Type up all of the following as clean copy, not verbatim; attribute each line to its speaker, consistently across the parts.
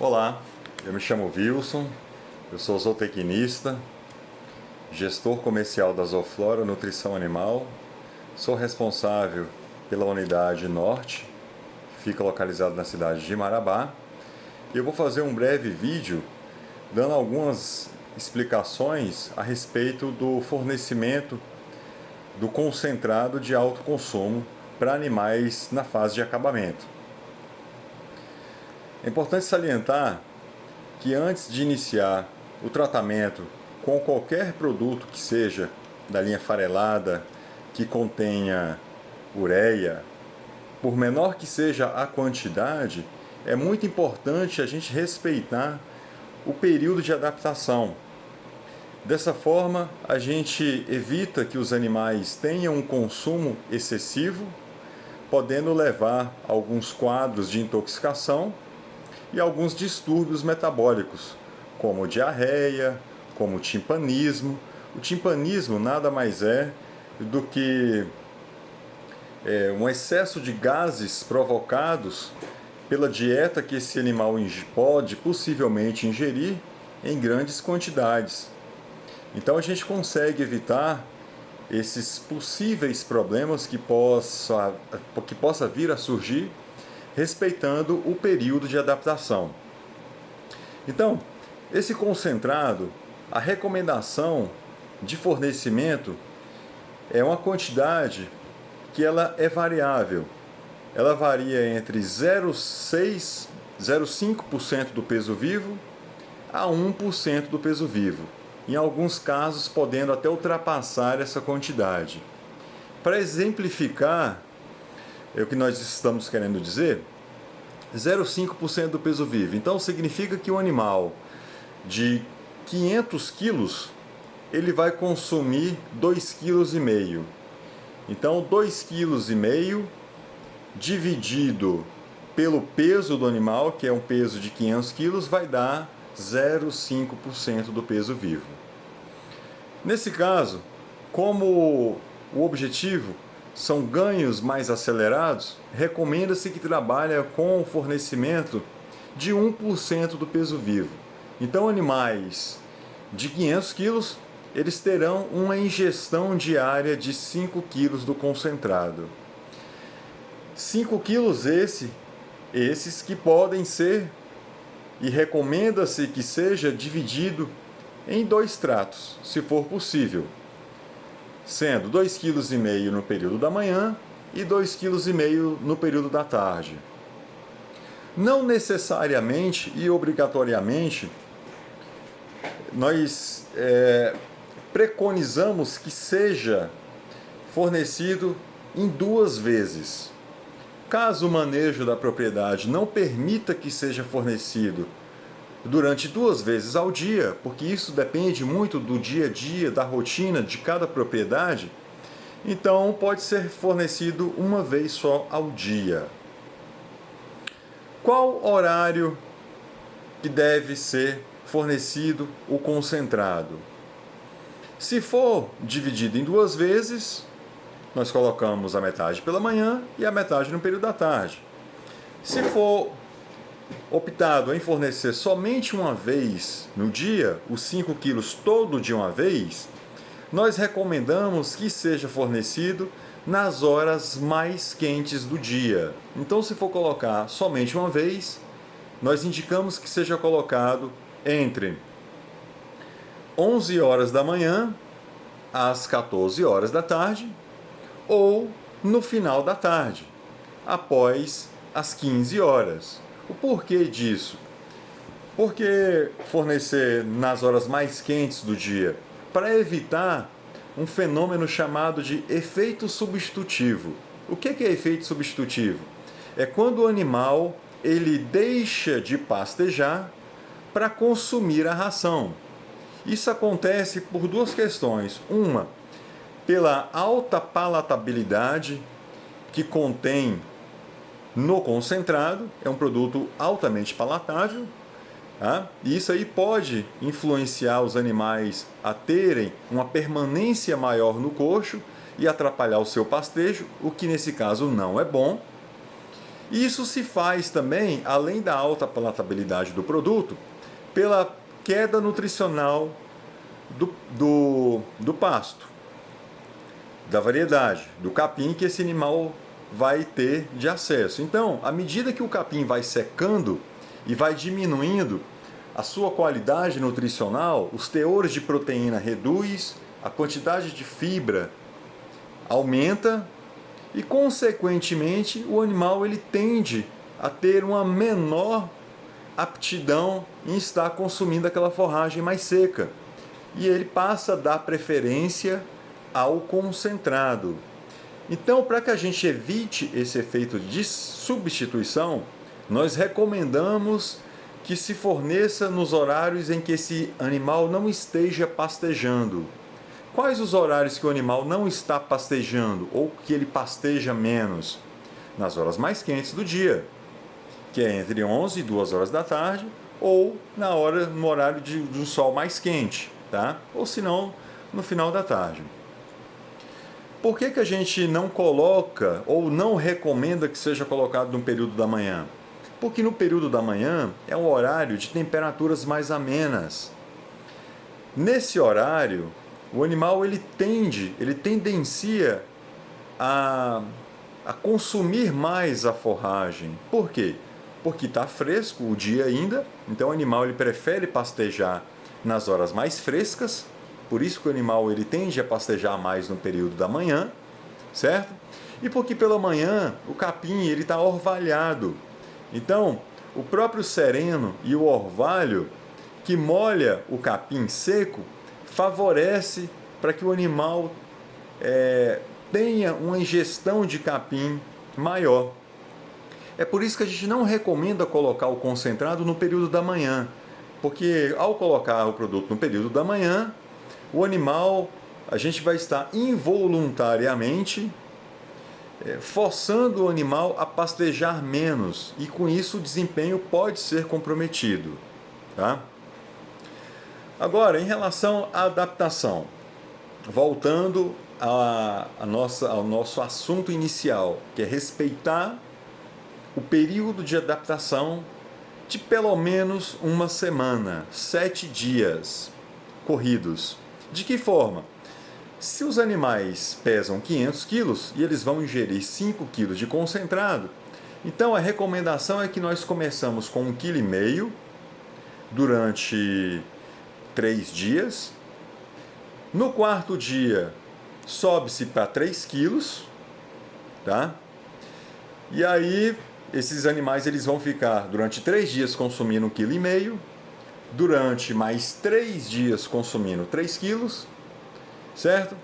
Speaker 1: Olá, eu me chamo Wilson, eu sou zootecnista, gestor comercial da Zooflora Nutrição Animal, sou responsável pela unidade Norte, que fica localizada na cidade de Marabá, e eu vou fazer um breve vídeo dando algumas explicações a respeito do fornecimento do concentrado de alto consumo para animais na fase de acabamento. É importante salientar que antes de iniciar o tratamento com qualquer produto que seja da linha farelada, que contenha ureia, por menor que seja a quantidade, é muito importante a gente respeitar o período de adaptação. Dessa forma, a gente evita que os animais tenham um consumo excessivo, podendo levar a alguns quadros de intoxicação e alguns distúrbios metabólicos, como diarreia, como timpanismo. O timpanismo nada mais é do que um excesso de gases provocados pela dieta que esse animal pode possivelmente ingerir em grandes quantidades. Então a gente consegue evitar esses possíveis problemas que possa vir a surgir respeitando o período de adaptação. Então, esse concentrado, a recomendação de fornecimento é uma quantidade que ela é variável. Ela varia entre 0,5% do peso vivo a 1% do peso vivo, em alguns casos podendo até ultrapassar essa quantidade. Para exemplificar o que nós estamos querendo dizer, 0,5% do peso vivo. Então significa que um animal de 500 quilos, ele vai consumir 2,5 kg. Então 2,5 kg dividido pelo peso do animal, que é um peso de 500 quilos, vai dar 0,5% do peso vivo. Nesse caso, como o objetivo são ganhos mais acelerados, recomenda-se que trabalhe com o fornecimento de 1% do peso vivo. Então, animais de 500 quilos, eles terão uma ingestão diária de 5 quilos do concentrado. 5 quilos esses que podem ser, e recomenda-se que seja dividido em 2 tratos, se for possível, sendo 2,5 kg no período da manhã e 2,5 kg no período da tarde. Não necessariamente e obrigatoriamente nós preconizamos que seja fornecido em 2 vezes. Caso o manejo da propriedade não permita que seja fornecido durante 2 vezes ao dia, porque isso depende muito do dia a dia, da rotina de cada propriedade, então pode ser fornecido uma vez só ao dia. Qual horário que deve ser fornecido o concentrado? Se for dividido em 2 vezes, nós colocamos a metade pela manhã e a metade no período da tarde. Se for optado em fornecer somente uma vez no dia, os 5 quilos todo de uma vez, nós recomendamos que seja fornecido nas horas mais quentes do dia. Então, se for colocar somente uma vez, nós indicamos que seja colocado entre 11 horas da manhã às 14 horas da tarde ou no final da tarde, após as 15 horas. O porquê disso? Porque fornecer nas horas mais quentes do dia, para evitar um fenômeno chamado de efeito substitutivo. O que é efeito substitutivo? É quando o animal ele deixa de pastejar para consumir a ração. Isso acontece por 2 questões. Uma, pela alta palatabilidade que contém no concentrado, é um produto altamente palatável, tá? E isso aí pode influenciar os animais a terem uma permanência maior no coxo e atrapalhar o seu pastejo, o que nesse caso não é bom. Isso se faz também, além da alta palatabilidade do produto, pela queda nutricional do pasto, da variedade, do capim que esse animal vai ter de acesso. Então, à medida que o capim vai secando e vai diminuindo a sua qualidade nutricional, os teores de proteína reduz, a quantidade de fibra aumenta e, consequentemente, o animal ele tende a ter uma menor aptidão em estar consumindo aquela forragem mais seca. E ele passa a dar preferência ao concentrado. Então, para que a gente evite esse efeito de substituição, nós recomendamos que se forneça nos horários em que esse animal não esteja pastejando. Quais os horários que o animal não está pastejando ou que ele pasteja menos? Nas horas mais quentes do dia, que é entre 11 e 2 horas da tarde, ou no horário de um sol mais quente, tá? Ou se não, no final da tarde. Por que a gente não coloca ou não recomenda que seja colocado no período da manhã? Porque no período da manhã é um horário de temperaturas mais amenas. Nesse horário, o animal ele tendencia a consumir mais a forragem. Por quê? Porque está fresco o dia ainda, então o animal ele prefere pastejar nas horas mais frescas. Por isso que o animal ele tende a pastejar mais no período da manhã, certo? E porque pela manhã o capim ele está orvalhado. Então, o próprio sereno e o orvalho que molha o capim seco favorece para que o animal tenha uma ingestão de capim maior. É por isso que a gente não recomenda colocar o concentrado no período da manhã, porque ao colocar o produto no período da manhã, o animal, a gente vai estar involuntariamente forçando o animal a pastejar menos e com isso o desempenho pode ser comprometido. Tá? Agora, em relação à adaptação, voltando ao nosso assunto inicial, que é respeitar o período de adaptação de pelo menos uma semana, 7 dias corridos. De que forma? Se os animais pesam 500 quilos e eles vão ingerir 5 quilos de concentrado, então a recomendação é que nós começamos com 1,5 kg durante 3 dias. No quarto dia, sobe-se para 3 quilos, tá? E aí, esses animais eles vão ficar durante 3 dias consumindo 1,5 kg, durante mais 3 dias consumindo 3 quilos, certo?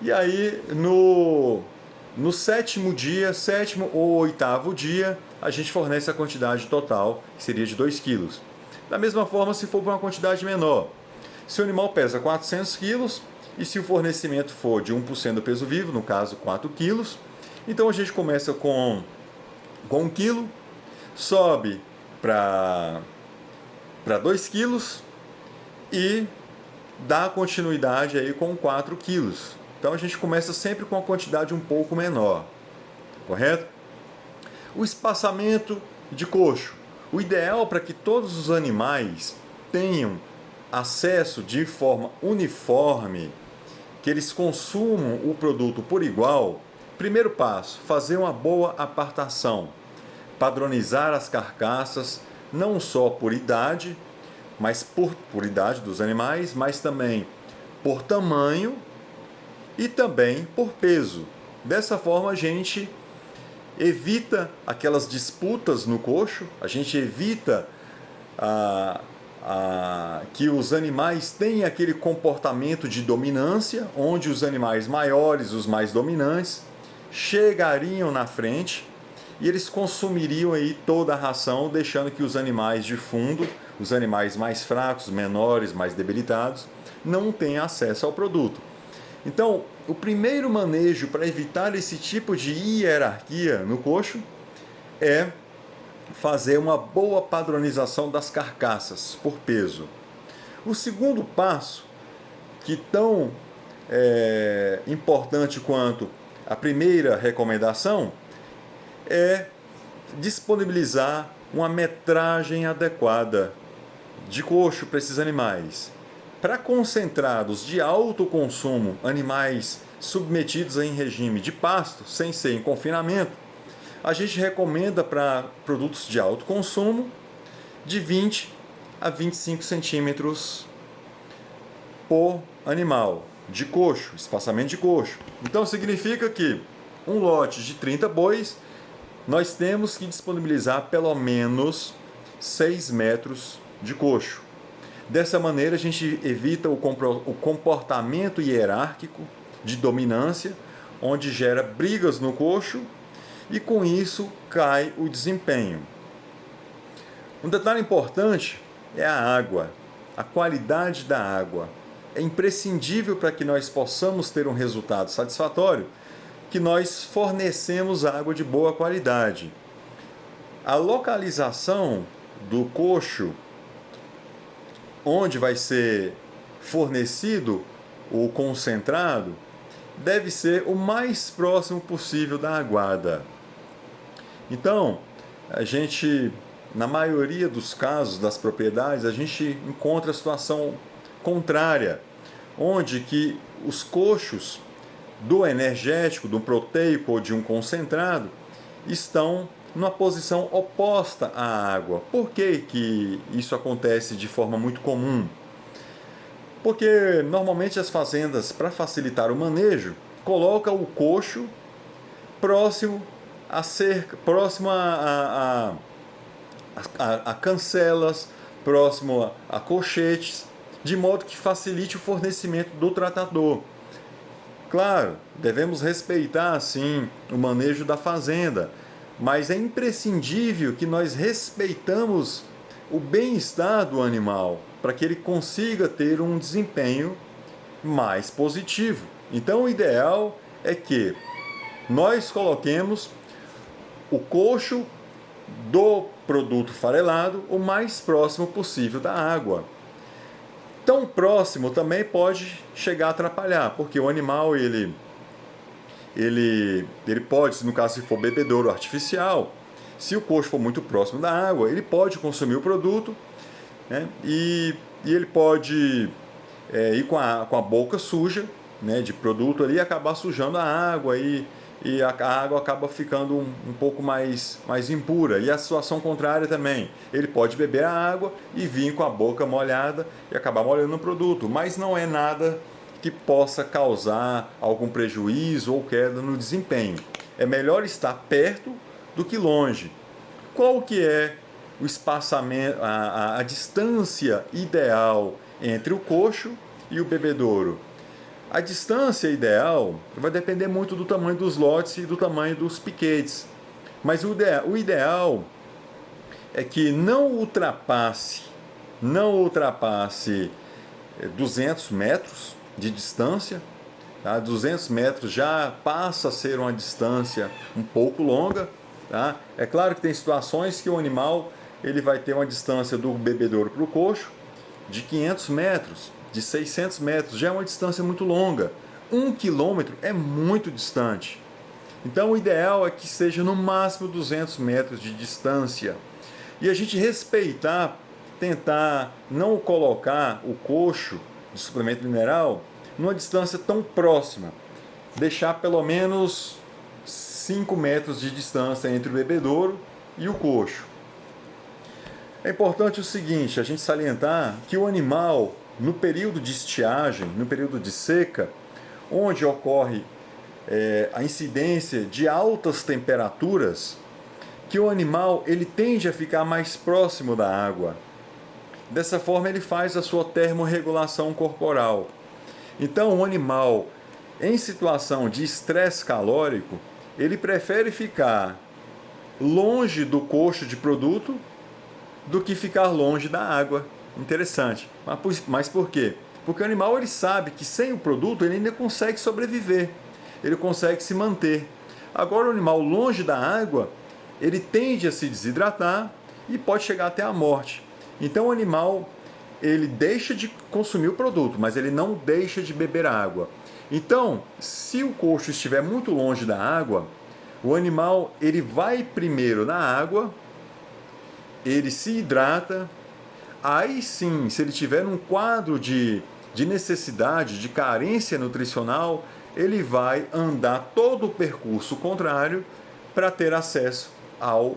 Speaker 1: E aí, no sétimo dia, sétimo ou oitavo dia, a gente fornece a quantidade total, que seria de 2 quilos. Da mesma forma, se for para uma quantidade menor, se o animal pesa 400 quilos e se o fornecimento for de 1% do peso vivo, no caso 4 quilos, então a gente começa com 1 quilo, sobe para 2 quilos e dá continuidade aí com 4 quilos. Então a gente começa sempre com uma quantidade um pouco menor, correto? O espaçamento de coxo. O ideal para que todos os animais tenham acesso de forma uniforme, que eles consumam o produto por igual, primeiro passo, fazer uma boa apartação, padronizar as carcaças, não só por idade, mas por idade dos animais, mas também por tamanho e também por peso. Dessa forma a gente evita aquelas disputas no coxo, a gente evita que os animais tenham aquele comportamento de dominância, onde os animais maiores, os mais dominantes, chegariam na frente e eles consumiriam aí toda a ração, deixando que os animais de fundo, os animais mais fracos, menores, mais debilitados, não tenham acesso ao produto. Então, o primeiro manejo para evitar esse tipo de hierarquia no coxo é fazer uma boa padronização das carcaças por peso. O segundo passo, que tão importante quanto a primeira recomendação, é disponibilizar uma metragem adequada de coxo para esses animais. Para concentrados de alto consumo, animais submetidos em regime de pasto, sem ser em confinamento, a gente recomenda para produtos de alto consumo de 20 a 25 centímetros por animal de coxo, espaçamento de coxo. Então significa que um lote de 30 bois, nós temos que disponibilizar pelo menos 6 metros de coxo. Dessa maneira a gente evita o comportamento hierárquico de dominância, onde gera brigas no coxo e com isso cai o desempenho. Um detalhe importante é a água, a qualidade da água. É imprescindível para que nós possamos ter um resultado satisfatório que nós fornecemos água de boa qualidade. A localização do coxo, onde vai ser fornecido o concentrado, deve ser o mais próximo possível da aguada. Então, a gente, na maioria dos casos das propriedades, a gente encontra a situação contrária, onde que os coxos do energético, do proteico ou de um concentrado estão numa posição oposta à água. Por que isso acontece de forma muito comum? Porque normalmente as fazendas, para facilitar o manejo, colocam o coxo próximo a cerca, próximo a cancelas, próximo a colchetes, de modo que facilite o fornecimento do tratador. Claro, devemos respeitar, sim, o manejo da fazenda, mas é imprescindível que nós respeitamos o bem-estar do animal, para que ele consiga ter um desempenho mais positivo. Então, o ideal é que nós coloquemos o coxo do produto farelado o mais próximo possível da água. Tão próximo também pode chegar a atrapalhar, porque o animal ele pode, no caso se for bebedouro artificial, se o coxo for muito próximo da água, ele pode consumir o produto, né, e ele pode ir com a boca suja, né, de produto ali e acabar sujando a água e a água acaba ficando um pouco mais impura. E a situação contrária também, ele pode beber a água e vir com a boca molhada e acabar molhando o produto, mas não é nada que possa causar algum prejuízo ou queda no desempenho. É melhor estar perto do que longe. Qual que é o espaçamento, a distância ideal entre o coxo e o bebedouro? A distância ideal vai depender muito do tamanho dos lotes e do tamanho dos piquetes. Mas o ideal é que não ultrapasse 200 metros de distância. Tá? 200 metros já passa a ser uma distância um pouco longa. Tá? É claro que tem situações que o animal ele vai ter uma distância do bebedouro para o coxo de 500 metros, de 600 metros, já é uma distância muito longa. 1 quilômetro é muito distante. Então o ideal é que seja no máximo 200 metros de distância. E a gente respeitar, tentar não colocar o coxo de suplemento mineral numa distância tão próxima. Deixar pelo menos 5 metros de distância entre o bebedouro e o coxo. É importante o seguinte, a gente salientar que o animal, no período de estiagem, no período de seca, onde ocorre a incidência de altas temperaturas, que o animal ele tende a ficar mais próximo da água. Dessa forma ele faz a sua termorregulação corporal. Então o animal em situação de estresse calórico, ele prefere ficar longe do coxo de produto do que ficar longe da água. Interessante. Mas por quê? Porque o animal ele sabe que sem o produto ele ainda consegue sobreviver, ele consegue se manter. Agora o animal longe da água, ele tende a se desidratar e pode chegar até a morte. Então o animal ele deixa de consumir o produto, mas ele não deixa de beber água. Então, se o coxo estiver muito longe da água, O animal, ele vai primeiro na água, ele se hidrata, aí sim, se ele tiver um quadro de necessidade, de carência nutricional, ele vai andar todo o percurso contrário para ter acesso ao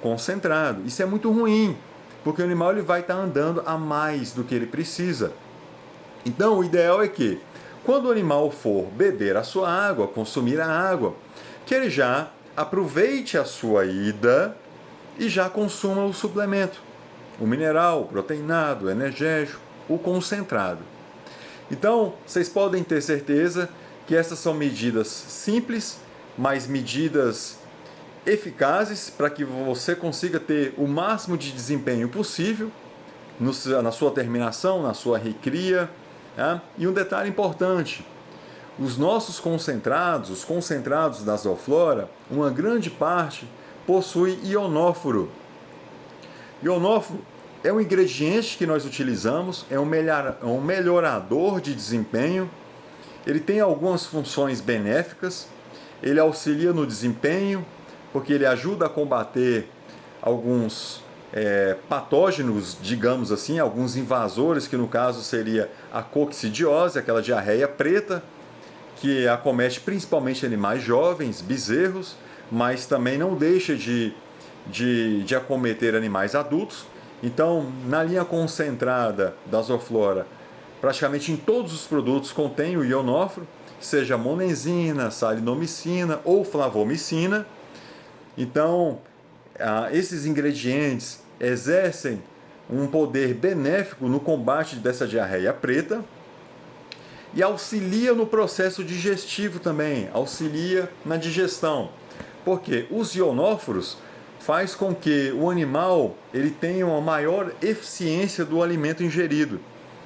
Speaker 1: concentrado. Isso é muito ruim, porque o animal ele vai estar andando a mais do que ele precisa. Então, o ideal é que, quando o animal for beber a sua água, consumir a água, que ele já aproveite a sua ida e já consuma o suplemento, o mineral, o proteinado, o energético, o concentrado. Então, vocês podem ter certeza que essas são medidas simples, mas medidas eficazes para que você consiga ter o máximo de desempenho possível na sua terminação, na sua recria. Tá? E um detalhe importante, os nossos concentrados, os concentrados da Zoflora, uma grande parte possui ionóforo. Ionóforo é um ingrediente que nós utilizamos, é um melhorador de desempenho, ele tem algumas funções benéficas, ele auxilia no desempenho, porque ele ajuda a combater alguns patógenos, digamos assim, alguns invasores, que no caso seria a coccidiose, aquela diarreia preta, que acomete principalmente animais jovens, bezerros, mas também não deixa de acometer animais adultos. Então, na linha concentrada da Zoflora, praticamente em todos os produtos contém o ionóforo, seja monenzina, salinomicina ou flavomicina. Então, esses ingredientes exercem um poder benéfico no combate dessa diarreia preta e auxilia no processo digestivo também, auxilia na digestão, porque os ionóforos faz com que o animal ele tenha uma maior eficiência do alimento ingerido.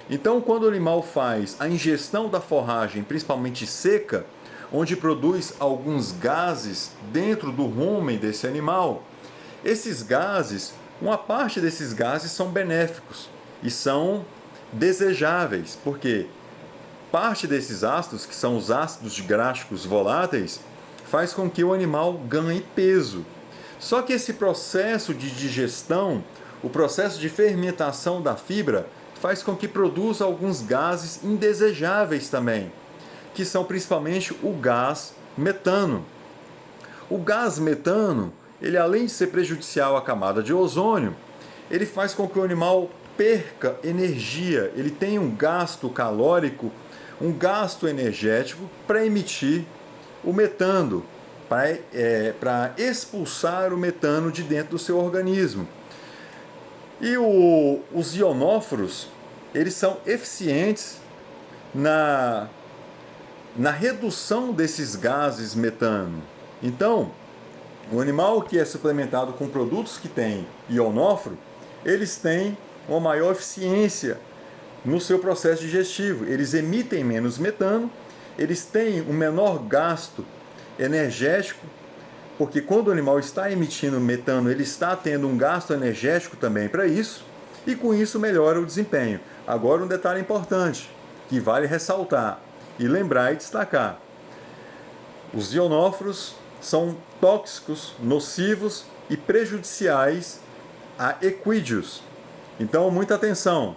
Speaker 1: Então, quando o animal faz a ingestão da forragem, principalmente seca, onde produz alguns gases dentro do rumen desse animal, esses gases, uma parte desses gases são benéficos e são desejáveis, porque parte desses ácidos, que são os ácidos gráficos voláteis, faz com que o animal ganhe peso. Só que esse processo de digestão, o processo de fermentação da fibra, faz com que produza alguns gases indesejáveis também, que são principalmente o gás metano. O gás metano, ele além de ser prejudicial à camada de ozônio, ele faz com que o animal perca energia, ele tem um gasto calórico, um gasto energético para emitir o metano, para expulsar o metano de dentro do seu organismo. E os ionóforos, eles são eficientes na redução desses gases metano. Então, o animal que é suplementado com produtos que têm ionóforo, eles têm uma maior eficiência no seu processo digestivo. Eles emitem menos metano, eles têm um menor gasto energético, porque quando o animal está emitindo metano, ele está tendo um gasto energético também para isso, e com isso melhora o desempenho. Agora um detalhe importante, que vale ressaltar e lembrar e destacar. Os ionóforos são tóxicos, nocivos e prejudiciais a equídeos. Então, muita atenção.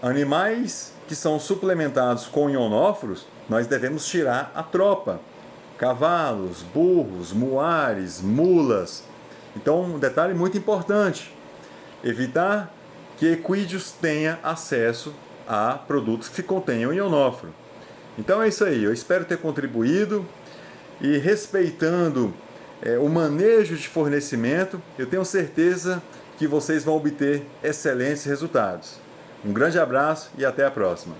Speaker 1: Animais que são suplementados com ionóforos, nós devemos tirar a tropa. Cavalos, burros, muares, mulas. Então, um detalhe muito importante: evitar que equídeos tenha acesso a produtos que contenham ionóforo. Então é isso aí, eu espero ter contribuído e respeitando o manejo de fornecimento, eu tenho certeza que vocês vão obter excelentes resultados. Um grande abraço e até a próxima.